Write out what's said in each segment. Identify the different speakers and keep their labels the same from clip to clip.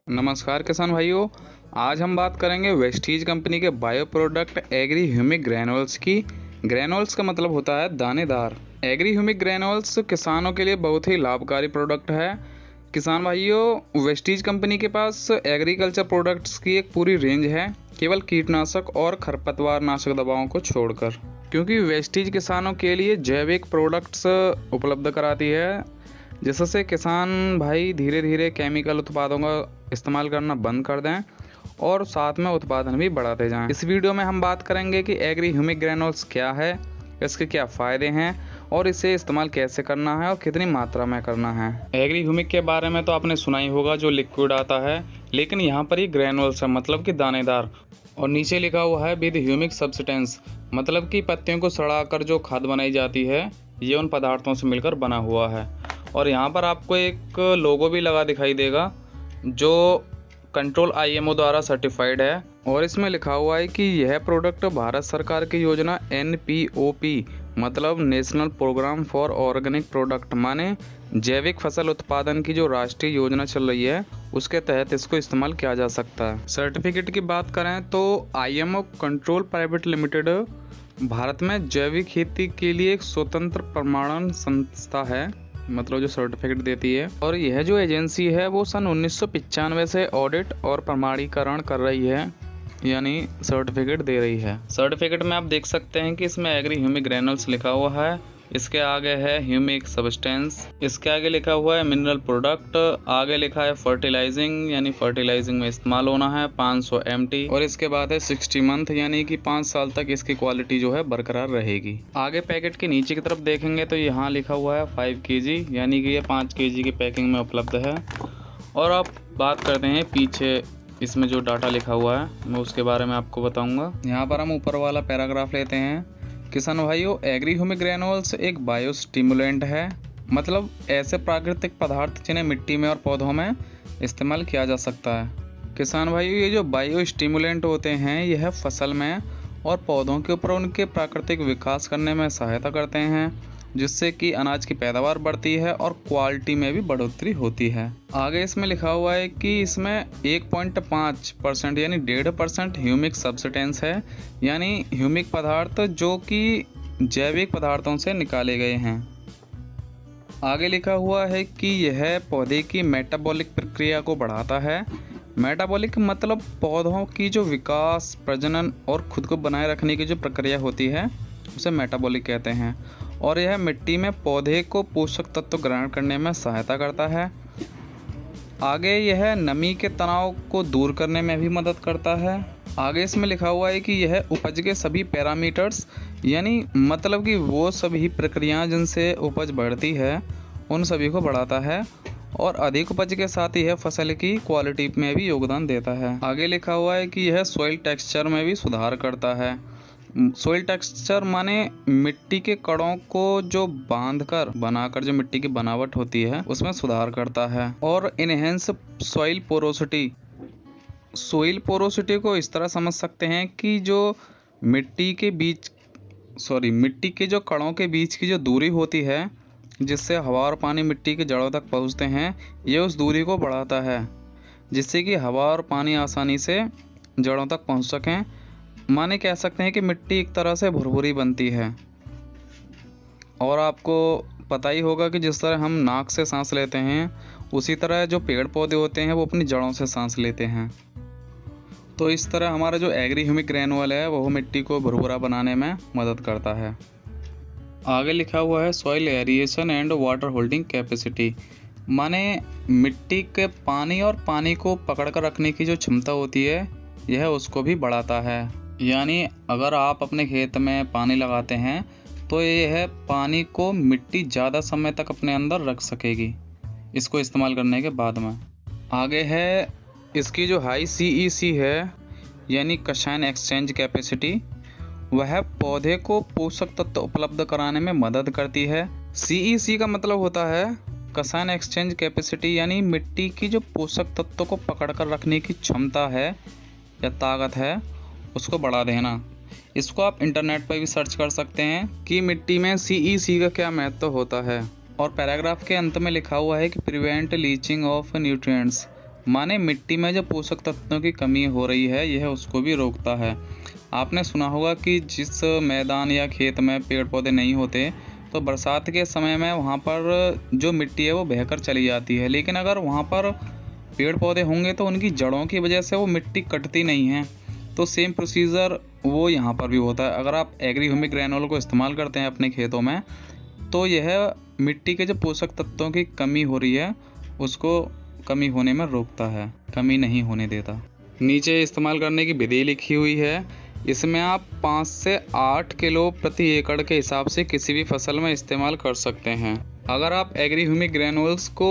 Speaker 1: नमस्कार किसान भाइयों। आज हम बात करेंगे वेस्टीज कंपनी के bio product agri humic granules की। ग्रैनुल्स का मतलब होता है दानेदार। एग्री ह्यूमिक ग्रैनुल्स किसानों के लिए बहुत ही लाभकारी प्रोडक्ट है। किसान भाइयों, वेस्टीज कंपनी के पास एग्रीकल्चर प्रोडक्ट्स की एक पूरी रेंज है, केवल कीटनाशक और खरपतवार नाशक दवाओं को छोड़कर, क्योंकि वेस्टीज किसानों के लिए जैविक प्रोडक्ट्स उपलब्ध कराती है, जिससे किसान भाई धीरे धीरे केमिकल उत्पादों का इस्तेमाल करना बंद कर दें और साथ में उत्पादन भी बढ़ाते जाएं। इस वीडियो में हम बात करेंगे कि एग्री ह्यूमिक ग्रैनुल्स क्या है, इसके क्या फ़ायदे हैं और इसे इस्तेमाल कैसे करना है और कितनी मात्रा में करना है। एग्री ह्यूमिक के बारे में तो आपने सुना ही होगा, जो लिक्विड आता है, लेकिन यहाँ पर ये ग्रैनुल्स है, मतलब कि दानेदार। और नीचे लिखा हुआ है विद ह्यूमिक सब्सटेंस, मतलब कि पत्तियों को सड़ाकर जो खाद बनाई जाती है, ये उन पदार्थों से मिलकर बना हुआ है। और यहाँ पर आपको एक लोगो भी लगा दिखाई देगा जो कंट्रोल IMO द्वारा सर्टिफाइड है, और इसमें लिखा हुआ है कि यह प्रोडक्ट भारत सरकार की योजना NPOP मतलब national programme for organic product माने जैविक फसल उत्पादन की जो राष्ट्रीय योजना चल रही है, उसके तहत इसको इस्तेमाल किया जा सकता है। सर्टिफिकेट की बात करें तो IMO control private limited Bharat में जैविक खेती के लिए एक स्वतंत्र प्रमाणन संस्था है, मतलब जो सर्टिफिकेट देती है। और यह जो एजेंसी है वो सन 1995 से ऑडिट और प्रमाणीकरण कर रही है, यानी सर्टिफिकेट दे रही है। सर्टिफिकेट में आप देख सकते हैं कि इसमें एग्री ह्यूमिक ग्रैनुल्स लिखा हुआ है, इसके आगे है ह्यूमिक सब्सटेंस, इसके आगे लिखा हुआ है मिनरल प्रोडक्ट, आगे लिखा है फर्टिलाइजिंग, यानी फर्टिलाइजिंग में इस्तेमाल होना है 500 MT, और इसके बाद है 60 मंथ, यानी कि 5 साल तक इसकी क्वालिटी जो है बरकरार रहेगी। आगे पैकेट के नीचे की तरफ देखेंगे तो यहाँ लिखा हुआ है 5 kg, यानी कि ये 5 kg की पैकिंग में उपलब्ध है। और अब बात करते हैं पीछे इसमें जो डाटा लिखा हुआ है, मैं उसके बारे में आपको बताऊंगा। यहाँ पर हम ऊपर वाला पैराग्राफ लेते हैं। किसान भाइयों, एग्री ह्यूमिक ग्रैनुल्स एक बायो स्टिमुलेंट है, मतलब ऐसे प्राकृतिक पदार्थ जिन्हें मिट्टी में और पौधों में इस्तेमाल किया जा सकता है। किसान भाइयों, ये जो बायो स्टिमुलेंट होते हैं, यह फसल में और पौधों के ऊपर उनके प्राकृतिक विकास करने में सहायता करते हैं, जिससे कि अनाज की पैदावार बढ़ती है और क्वालिटी में भी बढ़ोतरी होती है। आगे इसमें लिखा हुआ है कि इसमें 1.5% यानी 1.5% ह्यूमिक सब्सटेंस है, यानी ह्यूमिक पदार्थ जो कि जैविक पदार्थों से निकाले गए हैं। आगे लिखा हुआ है कि यह पौधे की मेटाबॉलिक प्रक्रिया को बढ़ाता है। मेटाबॉलिक मतलब पौधों की जो विकास, प्रजनन और खुद को बनाए रखने की जो प्रक्रिया होती है, उसे मेटाबॉलिक कहते हैं। और यह मिट्टी में पौधे को पोषक तत्व ग्रहण करने में सहायता करता है। आगे यह नमी के तनाव को दूर करने में भी मदद करता है। आगे इसमें लिखा हुआ है कि यह उपज के सभी पैरामीटर्स, यानी मतलब कि वो सभी प्रक्रियाएं जिनसे उपज बढ़ती है, उन सभी को बढ़ाता है, और अधिक उपज के साथ ही यह फसल की क्वालिटी में भी योगदान देता है। आगे लिखा हुआ है कि यह सॉइल टेक्सचर में भी सुधार करता है। सॉइल टेक्सचर माने मिट्टी के कणों को जो बांधकर बनाकर जो मिट्टी की बनावट होती है, उसमें सुधार करता है। और enhance soil porosity, soil porosity को इस तरह समझ सकते हैं कि जो मिट्टी के जो कणों के बीच की जो दूरी होती है, जिससे हवा और पानी मिट्टी की जड़ों तक पहुंचते हैं, ये उस दूरी को बढ़ाता है, जिससे कि हवा और पानी आसानी से जड़ों तक पहुंच सकें। माने कह सकते हैं कि मिट्टी एक तरह से भुरभुरी बनती है। और आपको पता ही होगा कि जिस तरह हम नाक से सांस लेते हैं, उसी तरह जो पेड़ पौधे होते हैं वो अपनी जड़ों से सांस लेते हैं। तो इस तरह हमारा जो एग्री ह्यूमिक ग्रैनुल है वो मिट्टी को भुरभुरा बनाने में मदद करता है। आगे लिखा हुआ है soil aeration and water holding capacity, माने मिट्टी के पानी और पानी को पकड़ कर रखने की जो क्षमता होती है, यह उसको भी बढ़ाता है। यानी अगर आप अपने खेत में पानी लगाते हैं तो यह पानी को मिट्टी ज़्यादा समय तक अपने अंदर रख सकेगी इसको इस्तेमाल करने के बाद में। आगे है इसकी जो हाई CEC है, यानी कशायन एक्सचेंज कैपेसिटी, वह पौधे को पोषक तत्व उपलब्ध कराने में मदद करती है। CEC का मतलब होता है कशायन एक्सचेंज कैपेसिटी, यानी मिट्टी की जो पोषक तत्व को पकड़ कर रखने की क्षमता है या ताकत है, उसको बढ़ा देना। इसको आप इंटरनेट पर भी सर्च कर सकते हैं कि मिट्टी में CEC का क्या महत्व होता है। और पैराग्राफ के अंत में लिखा हुआ है कि प्रिवेंट लीचिंग ऑफ न्यूट्रिएंट्स, माने मिट्टी में जो पोषक तत्वों की कमी हो रही है यह उसको भी रोकता है। आपने सुना होगा कि जिस मैदान या खेत में पेड़ पौधे नहीं होते तो बरसात के समय में वहाँ पर जो मिट्टी है वो बहकर चली जाती है, लेकिन अगर वहाँ पर पेड़ पौधे होंगे तो उनकी जड़ों की वजह से वो मिट्टी कटती नहीं है। तो सेम प्रोसीजर वो यहाँ पर भी होता है। अगर आप एग्री ह्यूमिक ग्रैन्युल को इस्तेमाल करते हैं अपने खेतों में तो यह मिट्टी के जो पोषक तत्वों की कमी हो रही है उसको कमी होने में रोकता है, कमी नहीं होने देता। नीचे इस्तेमाल करने की विधि लिखी हुई है। इसमें आप 5 से 8 किलो प्रति एकड़ के हिसाब से किसी भी फसल में इस्तेमाल कर सकते हैं। अगर आप एग्री ह्यूमिक ग्रैन्युल्स को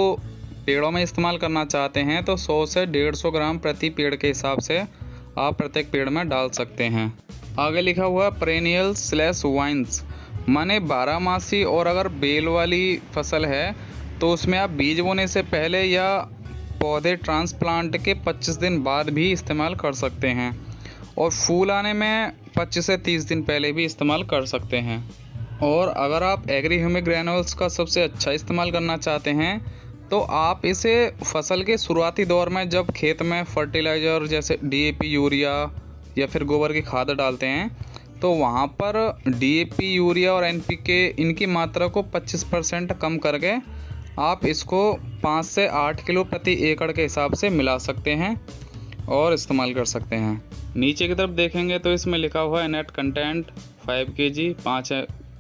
Speaker 1: पेड़ों में इस्तेमाल करना चाहते हैं तो 100 से 150 ग्राम प्रति पेड़ के हिसाब से आप प्रत्येक पेड़ में डाल सकते हैं। आगे लिखा हुआ पेरेनियल/वाइन्स माने 12मासी, और अगर बेल वाली फसल है तो उसमें आप बीज बोने से पहले या पौधे ट्रांसप्लांट के 25 दिन बाद भी इस्तेमाल कर सकते हैं, और फूल आने में 25 से 30 दिन पहले भी इस्तेमाल कर सकते हैं। और अगर आप एग्री ह्यूमिक ग्रैन्युल्स का सबसे अच्छा इस्तेमाल करना चाहते हैं तो आप इसे फसल के शुरुआती दौर में जब खेत में फर्टिलाइज़र जैसे DAP, यूरिया या फिर गोबर की खाद डालते हैं तो वहाँ पर DAP, यूरिया और NPK इनकी मात्रा को 25% कम करके आप इसको 5 से 8 किलो प्रति एकड़ के हिसाब से मिला सकते हैं और इस्तेमाल कर सकते हैं। नीचे की तरफ देखेंगे तो इसमें लिखा हुआ है नेट कंटेंट 5 kg, 5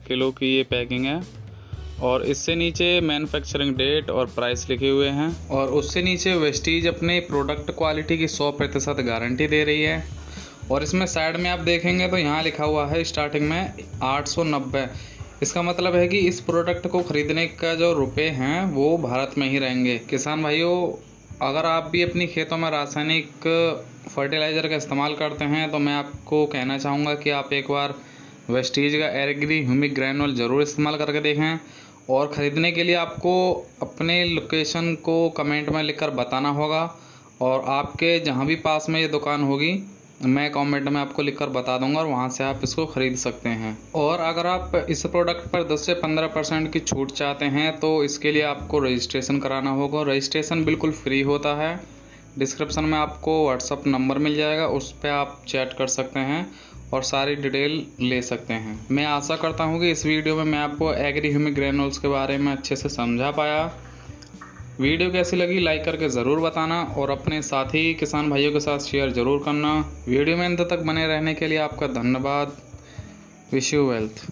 Speaker 1: किलो की ये पैकिंग है, और इससे नीचे मैन्युफैक्चरिंग डेट और प्राइस लिखे हुए हैं, और उससे नीचे वेस्टीज अपने प्रोडक्ट क्वालिटी की 100% गारंटी दे रही है। और इसमें साइड में आप देखेंगे तो यहाँ लिखा हुआ है स्टार्टिंग में 890। इसका मतलब है कि इस प्रोडक्ट को ख़रीदने का जो रुपए हैं वो भारत में ही रहेंगे। किसान भाइयों, अगर आप भी अपनी खेतों में रासायनिक फर्टिलाइज़र का इस्तेमाल करते हैं तो मैं आपको कहना चाहूँगा कि आप एक बार वेस्टीज का एग्री ह्यूमिक ग्रैन्युल ज़रूर इस्तेमाल करके देखें। और ख़रीदने के लिए आपको अपने लोकेशन को कमेंट में लिखकर बताना होगा, और आपके जहाँ भी पास में ये दुकान होगी मैं कमेंट में आपको लिखकर बता दूंगा और वहाँ से आप इसको ख़रीद सकते हैं। और अगर आप इस प्रोडक्ट पर 10 से 15% की छूट चाहते हैं तो इसके लिए आपको रजिस्ट्रेशन कराना होगा। रजिस्ट्रेशन बिल्कुल फ्री होता है। डिस्क्रिप्शन में आपको व्हाट्सअप नंबर मिल जाएगा, उस पर आप चैट कर सकते हैं और सारी डिटेल ले सकते हैं। मैं आशा करता हूँ कि इस वीडियो में मैं आपको एग्री ह्यूमिक ग्रैन्युल्स के बारे में अच्छे से समझा पाया। वीडियो कैसी लगी लाइक करके ज़रूर बताना, और अपने साथी किसान भाइयों के साथ शेयर ज़रूर करना। वीडियो में अंत तक बने रहने के लिए आपका धन्यवाद। Wish you wealth.